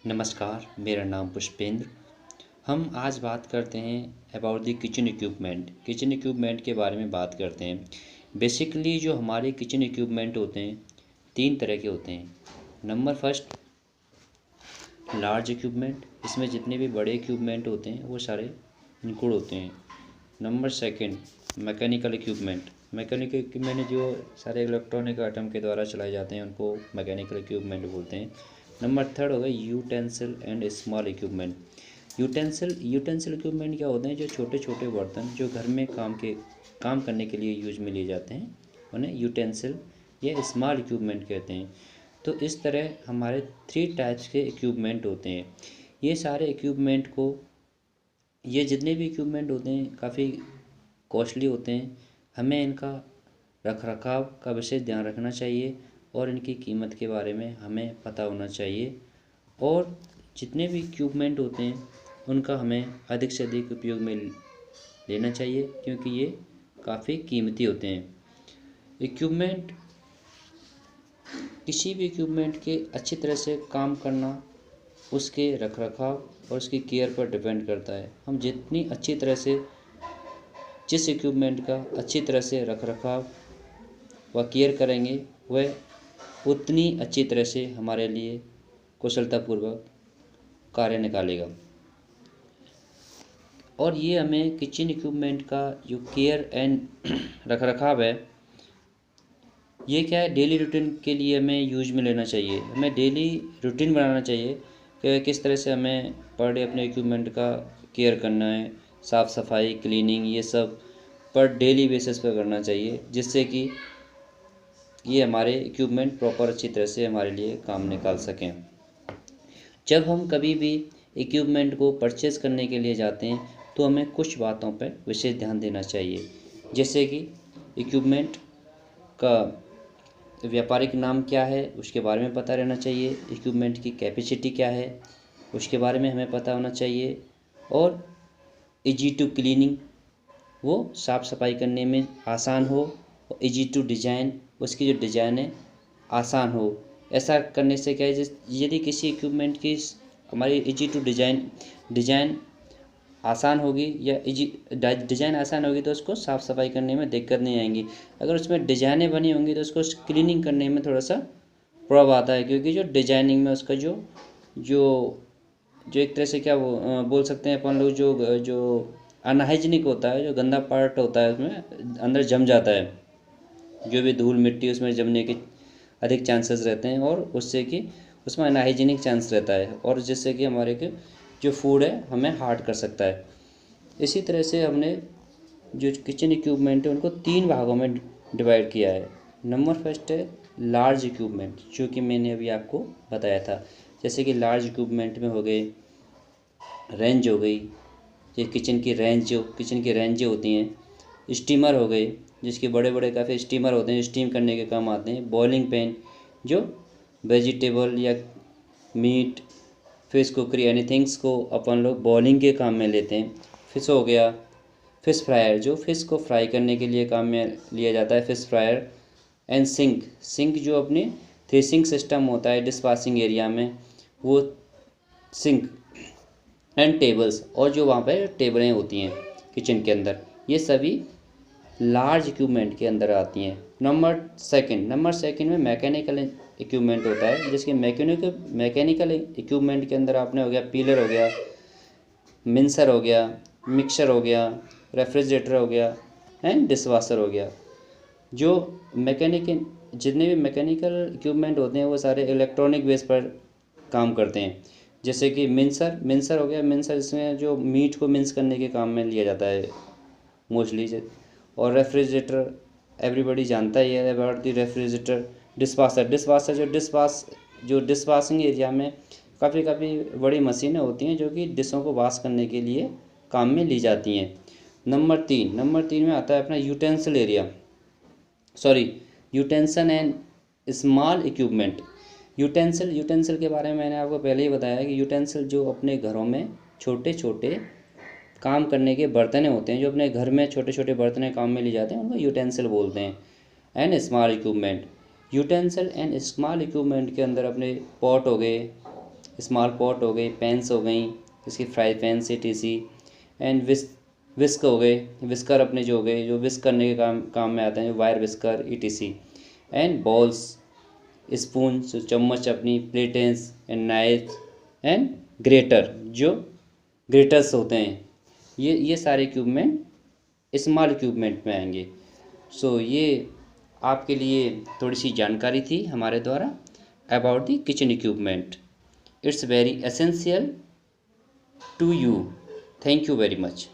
नमस्कार, मेरा नाम पुष्पेंद्र। हम आज बात करते हैं about the kitchen equipment. Kitchen equipment के बारे में बात करते हैं। बेसिकली जो हमारे किचन इक्विपमेंट होते हैं 3 तरह के होते हैं। नंबर फर्स्ट, लार्ज इक्विपमेंट, इसमें जितने भी बड़े इक्विपमेंट होते हैं वो सारे इंक्लूड होते हैं। Number second, mechanical equipment. Mechanical equipment जो सारे इलेक्ट्रॉनिक आइटम के द्वारा चलाए जाते हैं उनको मैकेनिकल इक्विपमेंट बोलते हैं। नंबर थर्ड होगा utensil and small equipment. Utensil equipment क्या होते हैं? जो छोटे छोटे बर्तन जो घर में काम करने के लिए यूज में लिए जाते हैं उन्हें यूटेंसिल या स्मॉल इक्विपमेंट कहते हैं। तो इस तरह हमारे 3 टाइप्स के इक्विपमेंट होते हैं। ये सारे इक्विपमेंट को ये जितने भी इक्विपमेंट होते हैं काफ़ी कॉस्टली होते हैं। हमें इनका रखरखाव का विशेष ध्यान रखना चाहिए और इनकी कीमत के बारे में हमें पता होना चाहिए। और जितने भी इक्विपमेंट होते हैं उनका हमें अधिक से अधिक उपयोग में लेना चाहिए क्योंकि ये काफ़ी कीमती होते हैं। इक्विपमेंट किसी भी इक्विपमेंट के अच्छी तरह से काम करना उसके रखरखाव और उसकी केयर पर डिपेंड करता है। हम जितनी अच्छी तरह से जिस इक्विपमेंट का अच्छी तरह से रखरखाव व केयर करेंगे वह उतनी अच्छी तरह से हमारे लिए कुशलतापूर्वक कार्य निकालेगा। और ये हमें किचन इक्विपमेंट का जो केयर एंड रखरखाव है ये क्या है, डेली रूटीन के लिए हमें यूज में लेना चाहिए। हमें डेली रूटीन बनाना चाहिए कि किस तरह से हमें पर डे अपने इक्विपमेंट का केयर करना है। साफ़ सफाई, क्लीनिंग, ये सब पर डेली बेसिस पर करना चाहिए जिससे कि ये हमारे इक्विपमेंट प्रॉपर अच्छी तरह से हमारे लिए काम निकाल सकें। जब हम कभी भी इक्विपमेंट को परचेज़ करने के लिए जाते हैं तो हमें कुछ बातों पर विशेष ध्यान देना चाहिए, जैसे कि इक्विपमेंट का व्यापारिक नाम क्या है उसके बारे में पता रहना चाहिए। इक्विपमेंट की कैपेसिटी क्या है उसके बारे में हमें पता होना चाहिए। और इजी टू क्लीनिंग, वो साफ़ सफाई करने में आसान हो। और इजी टू डिज़ाइन, उसकी जो डिज़ाइन है आसान हो। ऐसा करने से क्या है, यदि किसी इक्विपमेंट की हमारी इजी टू डिज़ाइन आसान होगी या डिज़ाइन आसान होगी तो उसको साफ़ सफाई करने में दिक्कत नहीं आएंगी। अगर उसमें डिज़ाइनें बनी होंगी तो उसको क्लीनिंग करने में थोड़ा सा प्रॉब्लम आता है क्योंकि जो डिज़ाइनिंग में उसका जो जो जो एक तरह से क्या वो बोल सकते हैं अपन लोग, जो अनहाइजीनिक होता है, जो गंदा पार्ट होता है उसमें अंदर जम जाता है। जो भी धूल मिट्टी उसमें जमने के अधिक चांसेस रहते हैं और उससे कि उसमें अनहाइजीनिक चांस रहता है और जिससे कि हमारे के जो फूड है हमें हार्ट कर सकता है। इसी तरह से हमने जो किचन इक्विपमेंट है उनको 3 भागों में डिवाइड किया है। नंबर फर्स्ट है लार्ज इक्विपमेंट, जो कि मैंने अभी आपको बताया था। जैसे कि लार्ज इक्विपमेंट में हो गए रेंज हो गई, ये किचन की रेंजें होती हैं। स्टीमर हो गए, जिसके बड़े बड़े काफ़ी स्टीमर होते हैं, स्टीम करने के काम आते हैं। बॉइलिंग पैन, जो वेजिटेबल या मीट, फिश कुकरी, एनीथिंग्स को अपन लोग बॉइलिंग के काम में लेते हैं। फिश हो गया, फिश फ्रायर, जो फिश को फ्राई करने के लिए काम में लिया जाता है, फिश फ्रायर। एंड सिंक जो अपनी थ्रेसिंग सिस्टम होता है डिश वॉशिंग एरिया में, वो सिंक। एंड टेबल्स, और जो वहाँ पर टेबलें होती हैं किचन के अंदर, ये सभी लार्ज इक्विपमेंट के अंदर आती हैं। नंबर सेकंड में मैकेनिकल इक्विपमेंट होता है, जिसके मैकेनिकल इक्विपमेंट के अंदर आपने हो गया पीलर हो गया, मिक्सर हो गया, रेफ्रिजरेटर हो गया एंड डिशवाशर हो गया। जो जितने भी मैकेनिकल इक्विपमेंट होते हैं वो सारे इलेक्ट्रॉनिक बेस पर काम करते हैं। जैसे कि मिक्सर हो गया, मिक्सर इसमें जो मीट को मिक्स करने के काम में लिया जाता है मोस्टली। और रेफ्रिजरेटर एवरीबॉडी जानता ही है अबाउट द रेफ्रिजरेटर। डिशवाशर जो डिश वॉशिंग एरिया में काफ़ी बड़ी मशीनें होती हैं जो कि डिशों को वॉश करने के लिए काम में ली जाती हैं। नंबर तीन में आता है अपना utensil and small equipment. Utensil के बारे में मैंने आपको पहले ही बताया कि यूटेंसिल जो अपने घरों में छोटे छोटे काम करने के बर्तन होते हैं, जो अपने घर में छोटे छोटे बर्तन काम में लिए जाते हैं, उनको यूटेंसिल बोलते हैं। And small equipment, utensil and small equipment के अंदर अपने पॉट हो गए, स्मॉल पॉट हो गई, पैंस हो गई, इसकी फ्राई पैन से टीसी, एंड विस्क हो गए, विस्कर अपने जो हो गए जो विस्क करने के काम में आते हैं, wire whisker etc, and balls, spoon, जो चम्मच अपनी, प्लेटेंस एंड नाइफ एंड ग्रेटर, जो ग्रेटर्स होते हैं, ये सारे इक्विपमेंट स्मॉल इक्विपमेंट में आएंगे। सो ये आपके लिए थोड़ी सी जानकारी थी हमारे द्वारा about the kitchen equipment. It's very essential to you. Thank you very much.